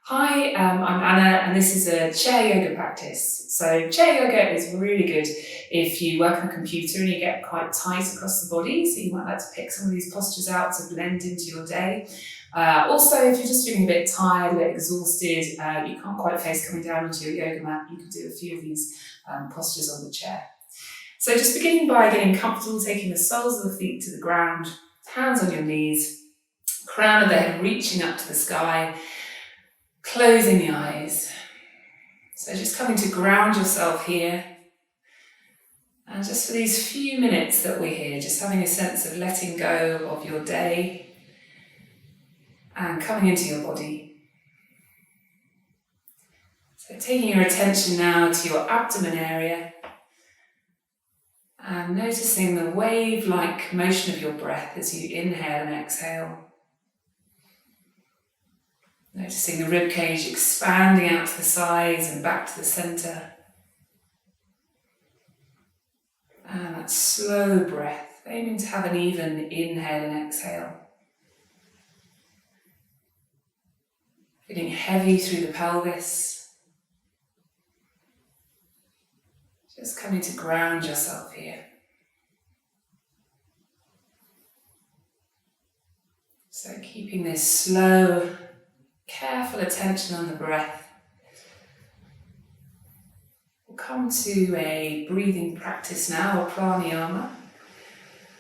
Hi, I'm Anna, and this is a chair yoga practice. So, chair yoga is really good if you work on a computer and you get quite tight across the body. So, you might like to pick some of these postures out to blend into your day. Also, if you're just feeling a bit tired, a bit exhausted, you can't quite face coming down onto your yoga mat, you can do a few of these postures on the chair. So, just beginning by getting comfortable, taking the soles of the feet to the ground, hands on your knees, crown of the head reaching up to the sky. Closing the eyes. So just coming to ground yourself here. And just for these few minutes that we're here, just having a sense of letting go of your day and coming into your body. So taking your attention now to your abdomen area and noticing the wave-like motion of your breath as you inhale and exhale. Noticing the ribcage expanding out to the sides and back to the centre. And that slow breath, aiming to have an even inhale and exhale. Feeling heavy through the pelvis. Just coming to ground yourself here. So keeping this slow, careful attention on the breath. We'll come to a breathing practice now, or pranayama.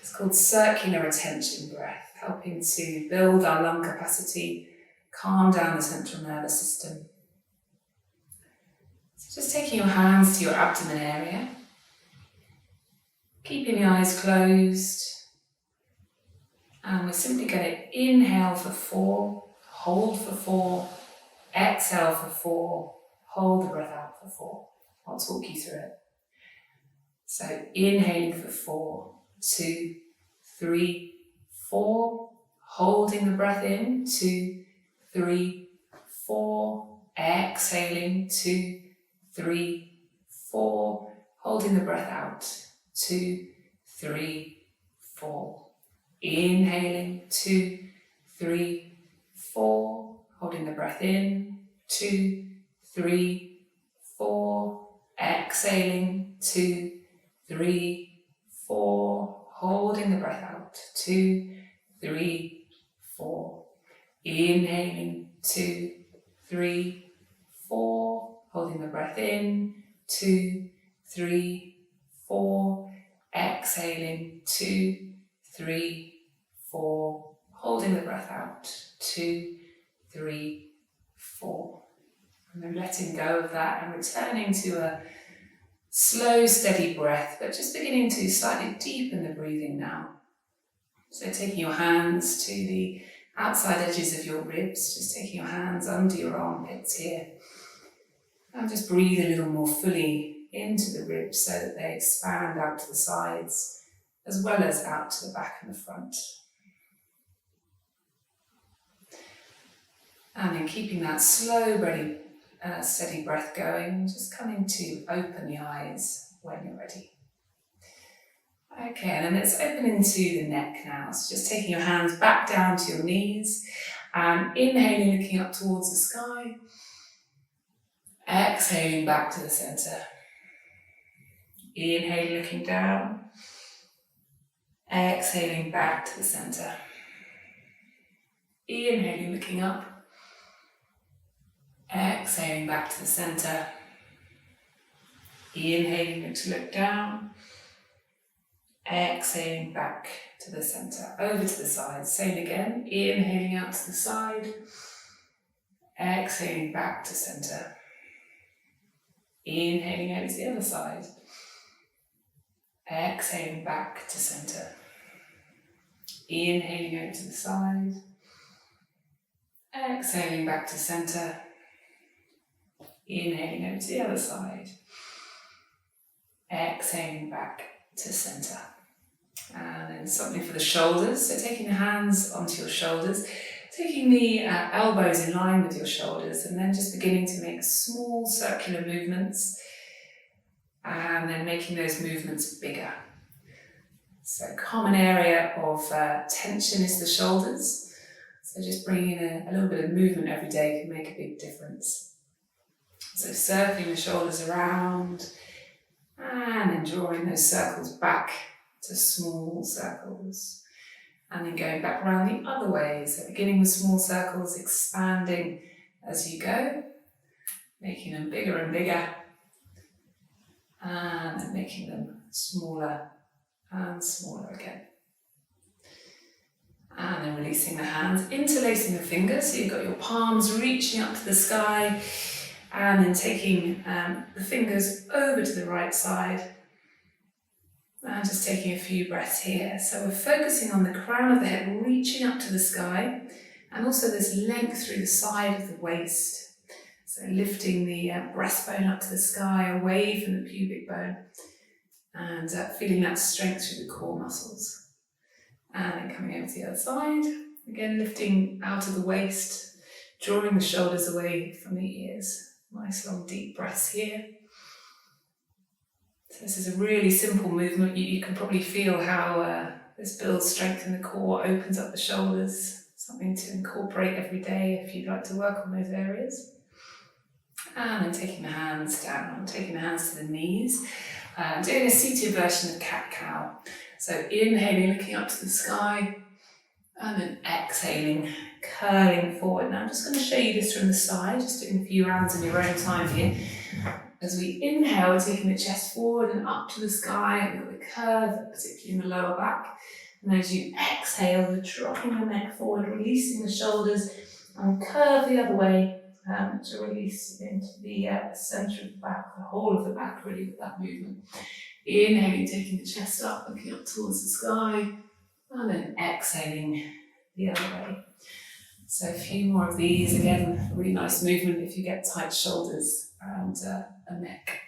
It's called circular retention breath, helping to build our lung capacity, calm down the central nervous system. So just taking your hands to your abdomen area, keeping the eyes closed, and we're simply going to inhale for 4, hold for 4, exhale for 4, hold the breath out for 4. I'll talk you through it. So inhaling for 4, 2, 3, 4, holding the breath in, 2, 3, 4, exhaling, 2, 3, 4, holding the breath out, 2, 3, 4. Inhaling, 2, 3, 4, holding the breath in, 2, 3, 4, exhaling, 2, 3, 4, holding the breath out, 2, 3, 4, inhaling, 2, 3, 4, holding the breath in, 2, 3, 4, exhaling, 2, 3, 4, holding the breath out, 2, 3, 4. And then letting go of that and returning to a slow, steady breath, but just beginning to slightly deepen the breathing now. So taking your hands to the outside edges of your ribs, just taking your hands under your armpits here. And just breathe a little more fully into the ribs so that they expand out to the sides, as well as out to the back and the front. And then keeping that slow, steady breath going, just coming to open the eyes when you're ready. Okay, and then let's open into the neck now. So just taking your hands back down to your knees and inhaling, looking up towards the sky. Exhaling back to the center. Inhaling, looking down. Exhaling back to the center. Inhaling, looking up. Exhaling back to the center. Inhaling to look down. Exhaling back to the center. Over to the side. Same again. Inhaling out to the side. Exhaling back to center. Inhaling over to the other side. Exhaling back to center. Inhaling over to the side. Exhaling back to center. Inhaling over to the other side. Exhaling back to center. And then something for the shoulders. So taking the hands onto your shoulders, taking the elbows in line with your shoulders, and then just beginning to make small circular movements, and then making those movements bigger. So common area of tension is the shoulders. So So just bringing in a little bit of movement every day can make a big difference. So circling the shoulders around and then drawing those circles back to small circles. And then going back around the other way. So beginning with small circles, expanding as you go, making them bigger and bigger, and then making them smaller and smaller again. And then releasing the hands, interlacing the fingers, so you've got your palms reaching up to the sky, and then taking the fingers over to the right side, and just taking a few breaths here. So we're focusing on the crown of the head, reaching up to the sky, and also this length through the side of the waist. So lifting the breastbone up to the sky, away from the pubic bone, and feeling that strength through the core muscles. And then coming over to the other side, again lifting out of the waist, drawing the shoulders away from the ears. Nice long deep breaths here. So this is a really simple movement. You can probably feel how this builds strength in the core, opens up the shoulders, something to incorporate every day if you'd like to work on those areas. And then taking the hands down, taking the hands to the knees, doing a seated version of cat-cow. So inhaling, looking up to the sky, and then exhaling, curling forward. Now I'm just going to show you this from the side, just doing a few rounds in your own time here. As we inhale, we're taking the chest forward and up to the sky, and we've got the curve, particularly in the lower back. And as you exhale, we're dropping the neck forward, releasing the shoulders, and curve the other way to release into the centre of the back, the whole of the back, really, with that movement. Inhaling, taking the chest up, looking up towards the sky, and then exhaling the other way. So a few more of these. Again, a really nice movement if you get tight shoulders and a neck.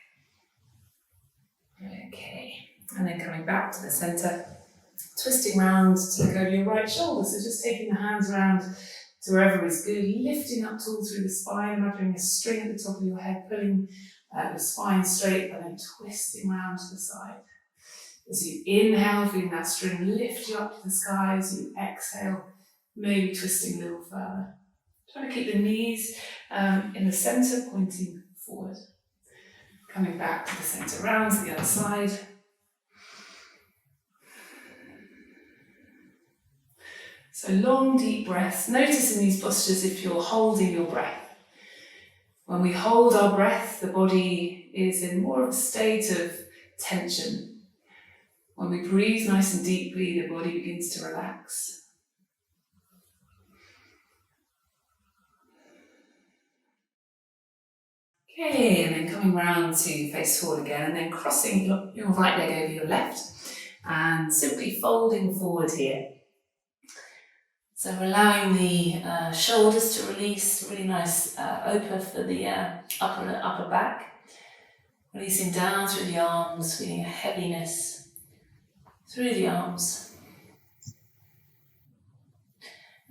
Okay, and then coming back to the centre, twisting round to go to your right shoulder. So just taking the hands around to wherever is good, lifting up tall through the spine, wrapping a string at the top of your head, pulling the spine straight, and then twisting round to the side. As you inhale, feeling that string lift you up to the sky. As you exhale, maybe twisting a little further. Trying to keep the knees in the centre, pointing forward. Coming back to the centre, round to the other side. So long, deep breaths. Notice in these postures if you're holding your breath. When we hold our breath, the body is in more of a state of tension. When we breathe nice and deeply, the body begins to relax. Okay, and then coming round to face forward again, and then crossing your right leg over your left, and simply folding forward here. So we're allowing the shoulders to release, really nice open for the upper back. Releasing down through the arms, feeling a heaviness through the arms.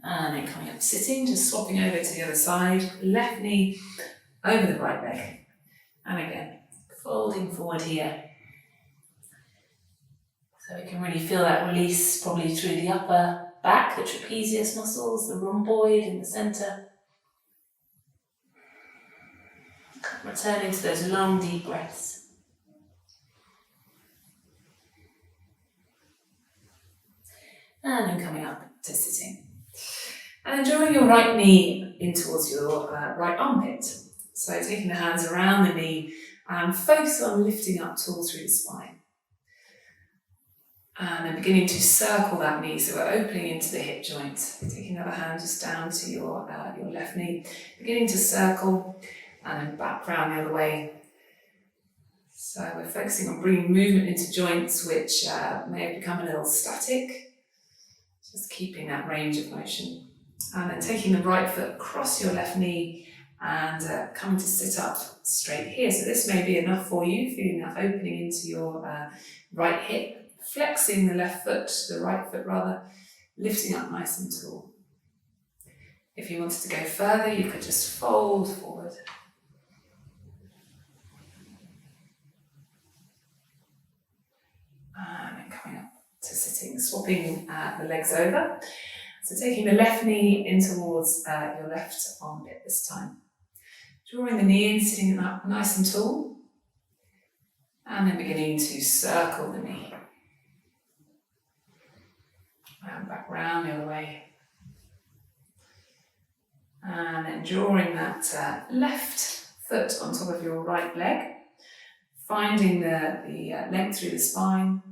And then coming up sitting, just swapping over to the other side, left knee over the right leg. And again, folding forward here. So we can really feel that release probably through the upper back, the trapezius muscles, the rhomboid in the centre. Returning to those long, deep breaths. And then coming up to sitting. And then drawing your right knee in towards your right armpit. So taking the hands around the knee and focus on lifting up tall through the spine. And then beginning to circle that knee, so we're opening into the hip joint. Taking the other hand just down to your left knee. Beginning to circle and then back round the other way. So we're focusing on bringing movement into joints which may have become a little static. Just keeping that range of motion. And then taking the right foot across your left knee and coming to sit up straight here. So this may be enough for you, feeling that opening into your right hip. Flexing the left foot, the right foot rather, lifting up nice and tall. If you wanted to go further, you could just fold forward. And then coming up to sitting, swapping the legs over. So taking the left knee in towards your left armpit this time. Drawing the knee in, sitting up nice and tall. And then beginning to circle the knee. And back round the other way. And then drawing that left foot on top of your right leg. Finding the length through the spine.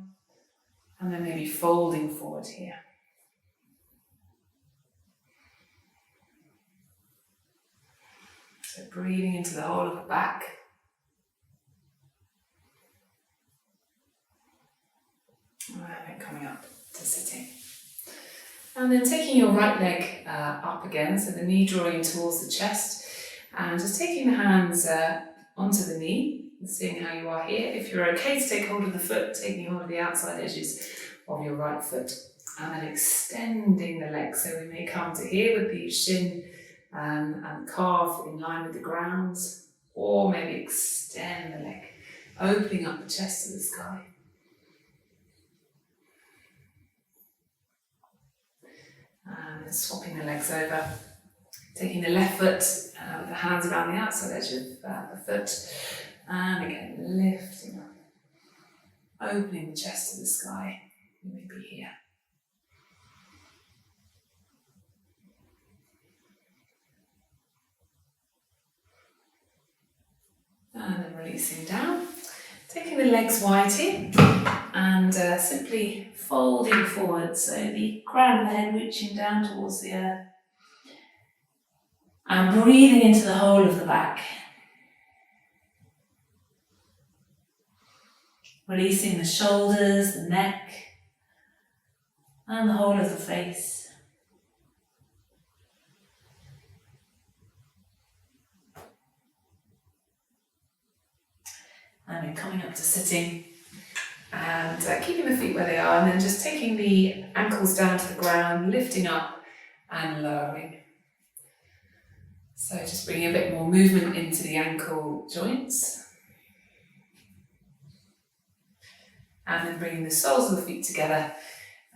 And then maybe folding forward here. So breathing into the whole of the back. And then coming up to sitting. And then taking your right leg up again, so the knee drawing towards the chest. And just taking the hands onto the knee, and seeing how you are here. If you're okay to take hold of the foot, taking hold of the outside edges of your right foot. And then extending the leg, so we may come to here with the shin and calf in line with the ground, or maybe extend the leg, opening up the chest to the sky. And then swapping the legs over, taking the left foot with the hands around the outside edge of the foot, and again lifting up, opening the chest to the sky. You may be here. And then releasing down, taking the legs wide here, and simply folding forward, so the crown of the head reaching down towards the earth. And breathing into the whole of the back. Releasing the shoulders, the neck, and the whole of the face. And then coming up to sitting and keeping the feet where they are, and then just taking the ankles down to the ground, lifting up and lowering. So just bringing a bit more movement into the ankle joints. And then bringing the soles of the feet together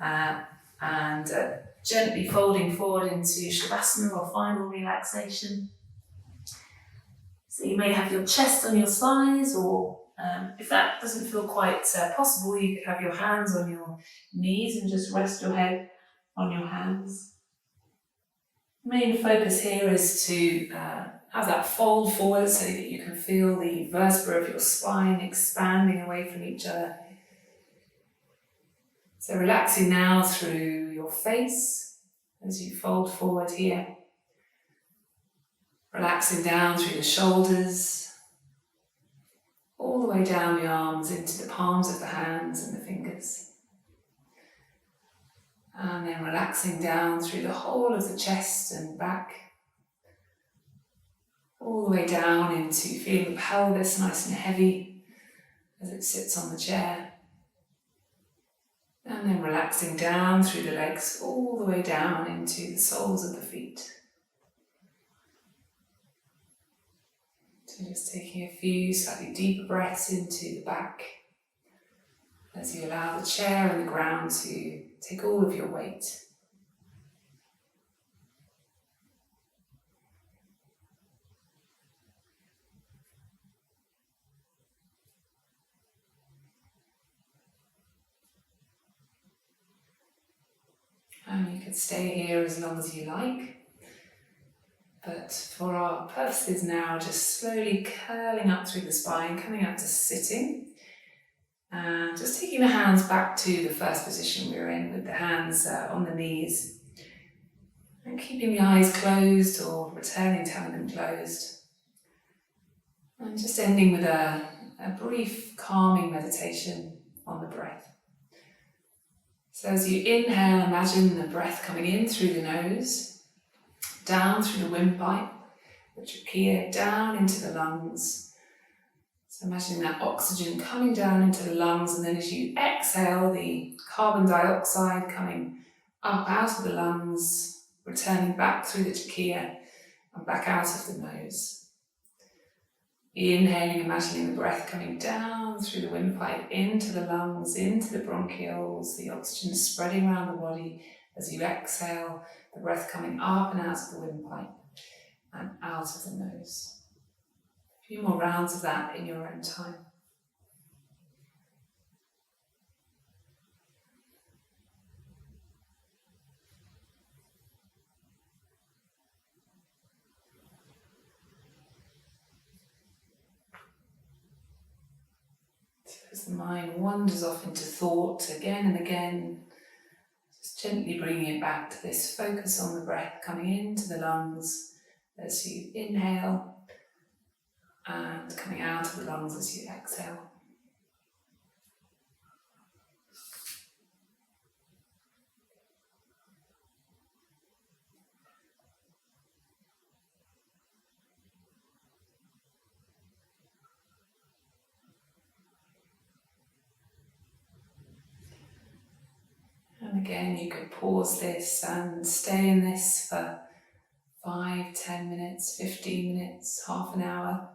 and gently folding forward into Shavasana or final relaxation. So you may have your chest on your thighs, or if that doesn't feel quite possible, you could have your hands on your knees and just rest your head on your hands. The main focus here is to have that fold forward so that you can feel the vertebra of your spine expanding away from each other. So relaxing now through your face as you fold forward here. Relaxing down through the shoulders, all the way down the arms into the palms of the hands and the fingers. And then relaxing down through the whole of the chest and back, all the way down into feeling the pelvis nice and heavy as it sits on the chair. And then relaxing down through the legs, all the way down into the soles of the feet. So just taking a few slightly deeper breaths into the back as you allow the chair and the ground to take all of your weight. And you could stay here as long as you like. But for our purposes now, just slowly curling up through the spine, coming up to sitting. And just taking the hands back to the first position we were in, with the hands on the knees. And keeping the eyes closed or returning to having them closed. And just ending with a brief calming meditation on the breath. So as you inhale, imagine the breath coming in through the nose, down through the windpipe, the trachea, down into the lungs. So imagining that oxygen coming down into the lungs, and then as you exhale, the carbon dioxide coming up out of the lungs, returning back through the trachea and back out of the nose. Inhaling, imagining the breath coming down through the windpipe into the lungs, into the bronchioles, the oxygen spreading around the body, As you exhale, the breath coming up and out of the windpipe and out of the nose. A few more rounds of that in your own time. As the mind wanders off into thought again and again, just gently bringing it back to this focus on the breath coming into the lungs as you inhale and coming out of the lungs as you exhale. And again, you could pause this and stay in this for 5, 10 minutes, 15 minutes, half an hour.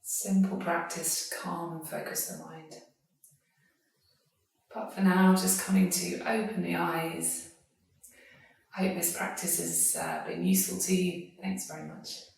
Simple practice to calm and focus the mind. But for now, just coming to open the eyes. I hope this practice has been useful to you. Thanks very much.